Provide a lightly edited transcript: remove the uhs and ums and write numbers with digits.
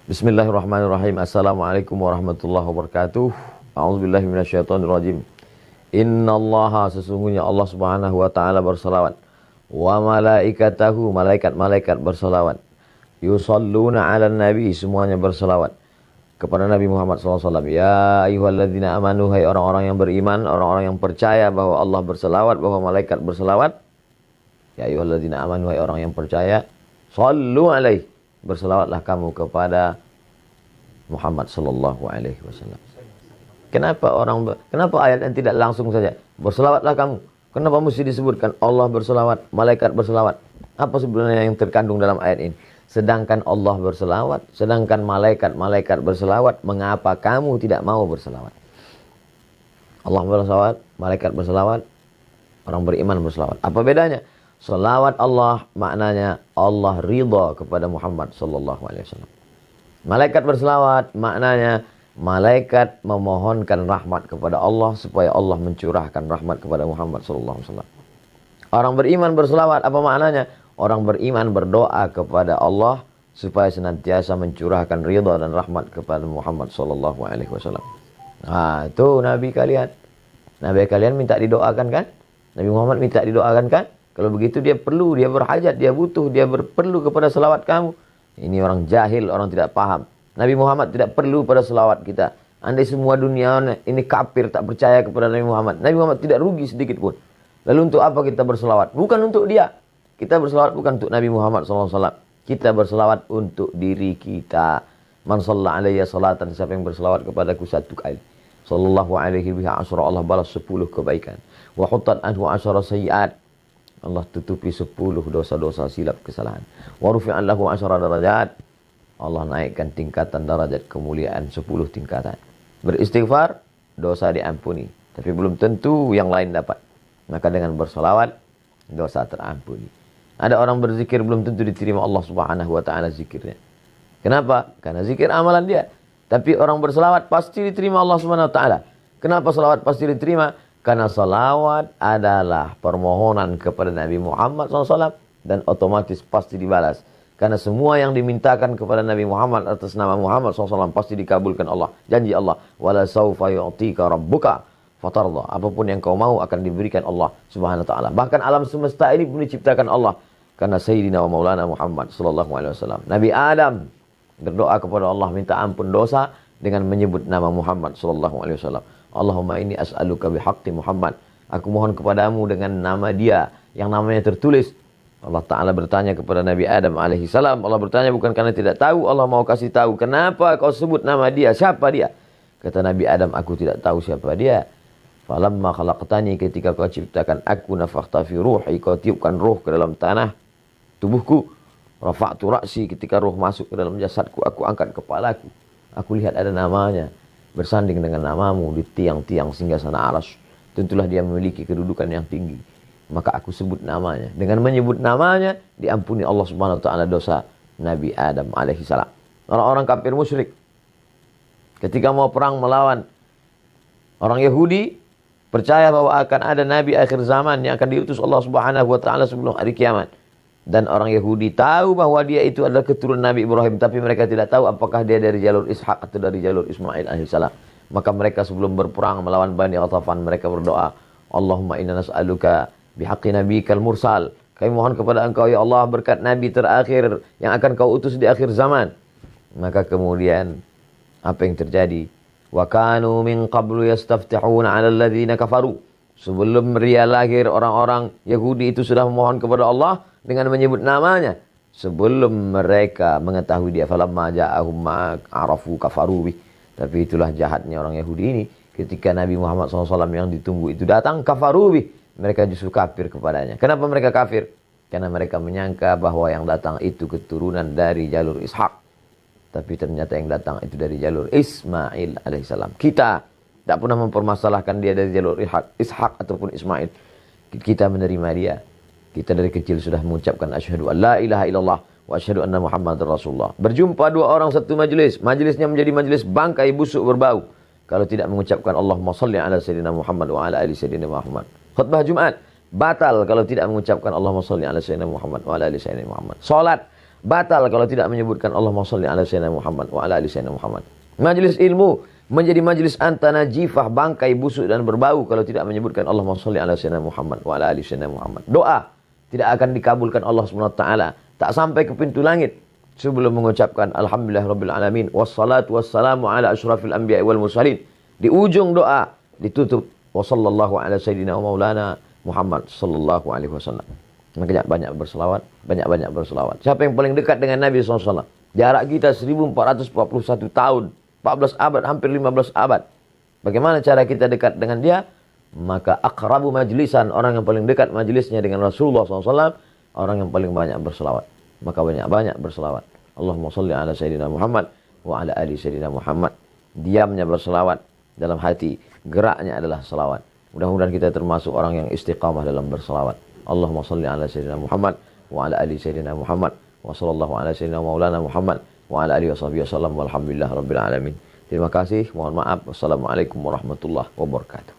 Bismillahirrahmanirrahim. Assalamualaikum warahmatullahi wabarakatuh. A'udzubillahi minasyaitonirrajim. Innallaha, sesungguhnya Allah Subhanahu wa taala berselawat. Wa malaikatahu, malaikat-malaikat berselawat. Yusalluna 'alan nabi, semuanya berselawat kepada Nabi Muhammad SAW. Ya ayyuhalladzina amanu, hai orang-orang yang beriman, orang-orang yang percaya bahwa Allah berselawat, bahwa malaikat berselawat. Ya ayyuhalladzina amanu, hai orang yang percaya, sallu alaihi, berselawatlah kamu kepada Muhammad sallallahu alaihi wasallam. Kenapa ayat yang tidak langsung saja berselawatlah kamu? Kenapa mesti disebutkan Allah berselawat, malaikat berselawat? Apa sebenarnya yang terkandung dalam ayat ini? Sedangkan Allah berselawat, sedangkan malaikat berselawat, mengapa kamu tidak mau berselawat? Allah berselawat, malaikat berselawat, orang beriman berselawat. Apa bedanya? Selawat Allah maknanya Allah ridha kepada Muhammad sallallahu alaihi wasallam. Malaikat berselawat maknanya malaikat memohonkan rahmat kepada Allah supaya Allah mencurahkan rahmat kepada Muhammad sallallahu alaihi wasallam. Orang beriman berselawat apa maknanya? Orang beriman berdoa kepada Allah supaya senantiasa mencurahkan ridha dan rahmat kepada Muhammad sallallahu alaihi wasallam. Nah, itu nabi kalian. Nabi kalian minta didoakan kan? Nabi Muhammad minta didoakan kan? Kalau begitu dia perlu, dia berhajat, dia butuh, dia perlu kepada selawat kamu. Ini orang jahil, orang tidak paham. Nabi Muhammad tidak perlu pada selawat kita. Andai semua dunia ini kafir, tak percaya kepada Nabi Muhammad, Nabi Muhammad tidak rugi sedikit pun. Lalu untuk apa kita berselawat? Bukan untuk dia. Kita berselawat bukan untuk Nabi Muhammad SAW. Kita berselawat untuk diri kita. Man shalla alayya salatan, siapa yang berselawat kepadaku satu kali, sallallahu alaihi biha asyra, Allah balas 10 kebaikan. Wa huttat anhu asyra sayyi'at, Allah tutupi 10 dosa-dosa silap kesalahan. Wa rufi'an lahu 10 darajat, Allah naikkan tingkatan darajat kemuliaan 10 tingkatan. Beristighfar, dosa diampuni. Tapi belum tentu yang lain dapat. Maka dengan bersolawat, dosa terampuni. Ada orang berzikir belum tentu diterima Allah Subhanahu wa taala zikirnya. Kenapa? Karena zikir amalan dia. Tapi orang berselawat pasti diterima Allah Subhanahu wa taala. Kenapa selawat pasti diterima? Karena salawat adalah permohonan kepada Nabi Muhammad SAW dan otomatis pasti dibalas. Karena semua yang dimintakan kepada Nabi Muhammad atas nama Muhammad SAW pasti dikabulkan Allah. Janji Allah, wala saufa yu'tika rabbuka fatarda. Apapun yang kau mau akan diberikan Allah Subhanahu wa taala. Bahkan alam semesta ini pun diciptakan Allah karena Sayyidina wa Maulana Muhammad sallallahu alaihi wasallam. Nabi Adam berdoa kepada Allah minta ampun dosa dengan menyebut nama Muhammad sallallahu alaihi wasallam. Allahumma inni as'aluka bihaqqi Muhammad. Aku mohon kepadamu dengan nama dia yang namanya tertulis. Allah Ta'ala bertanya kepada Nabi Adam alaihi salam. Allah bertanya bukan karena tidak tahu. Allah mau kasih tahu. Kenapa kau sebut nama dia? Siapa dia? Kata Nabi Adam, aku tidak tahu siapa dia. Falamma khalaqtani, ketika kau ciptakan aku, nafakhta fi ruhi, kau tiupkan ruh ke dalam tanah tubuhku. Rafa'tu ra'si, ketika ruh masuk ke dalam jasadku, aku angkat kepalaku. Aku lihat ada namanya bersanding dengan namamu di tiang-tiang singgasana Arsy. Tentulah dia memiliki kedudukan yang tinggi. Maka aku sebut namanya. Dengan menyebut namanya diampuni Allah Subhanahu wa taala dosa Nabi Adam alaihi salam. Orang-orang kafir musyrik ketika mau perang melawan orang Yahudi, percaya bahwa akan ada nabi akhir zaman yang akan diutus Allah Subhanahu wa taala sebelum hari kiamat. Dan orang Yahudi tahu bahwa dia itu adalah keturunan Nabi Ibrahim, tapi mereka tidak tahu apakah dia dari jalur Ishak atau dari jalur Ismail alaihissalam. Maka mereka sebelum berperang melawan Bani Ghatafan, mereka berdoa, Allahumma inna nas'aluka bihaqqi nabiyikal mursal. Kami mohon kepada engkau ya Allah berkat nabi terakhir yang akan kau utus di akhir zaman. Maka kemudian apa yang terjadi? Wa kanu min qablu yastaftihuna 'ala alladhina kafaru. Sebelum dia lahir, orang-orang Yahudi itu sudah memohon kepada Allah dengan menyebut namanya. Sebelum mereka mengetahui dia, falamma ja'ahum ma'arafu kafaru bih. Tapi itulah jahatnya orang Yahudi ini. Ketika Nabi Muhammad SAW yang ditunggu itu datang, kafaru bih. Mereka justru kafir kepadanya. Kenapa mereka kafir? Karena mereka menyangka bahwa yang datang itu keturunan dari jalur Ishak. Tapi ternyata yang datang itu dari jalur Ismail alaihissalam. Kita tak pernah mempermasalahkan dia dari jalur Ishak ataupun Ismail. Kita menerima dia. Kita dari kecil sudah mengucapkan asyhadu an la ilaha illallah wa asyhadu anna Muhammadar Rasulullah. Berjumpa dua orang satu majelis, majelisnya menjadi majelis bangkai busuk berbau kalau tidak mengucapkan Allahumma shalli ala sayyidina Muhammad wa ala ali sayyidina Muhammad. Khutbah Jumat batal kalau tidak mengucapkan Allahumma shalli ala sayyidina Muhammad wa ala ali sayyidina Muhammad. Salat batal kalau tidak menyebutkan Allahumma shalli ala sayyidina Muhammad wa ala ali sayyidina Muhammad. Majelis ilmu menjadi majelis antanajifah, bangkai busuk dan berbau kalau tidak menyebutkan Allahumma shalli ala sayyidina Muhammad wa ala ali sayyidina Muhammad. Doa tidak akan dikabulkan Allah Subhanahu wa taala, tak sampai ke pintu langit sebelum mengucapkan alhamdulillahirabbil alamin wassalatu wassalamu ala asyrafil anbiya'i wal mursalin. Di ujung doa ditutup wa sallallahu ala sayyidina wa maulana Muhammad sallallahu alaihi wasallam. Makanya banyak berselawat, banyak-banyak berselawat. Siapa yang paling dekat dengan Nabi SAW? Jarak kita 1441 tahun, 14 abad, hampir 15 abad. Bagaimana cara kita dekat dengan dia? Maka akrabu majlisan, orang yang paling dekat majlisnya dengan Rasulullah SAW, orang yang paling banyak berselawat. Maka banyak-banyak berselawat. Allahumma salli ala sayyidina Muhammad wa ala ali sayyidina Muhammad. Diamnya berselawat, dalam hati geraknya adalah selawat. Mudah-mudahan kita termasuk orang yang istiqamah dalam berselawat. Allahumma salli ala sayyidina Muhammad wa ala ali sayyidina Muhammad wa sallallahu ala sayyidina maulana Muhammad wa ala alihi washabihi wasallam walhamdulillah rabbil alamin. Terima kasih, mohon maaf. Wassalamualaikum warahmatullahi wabarakatuh.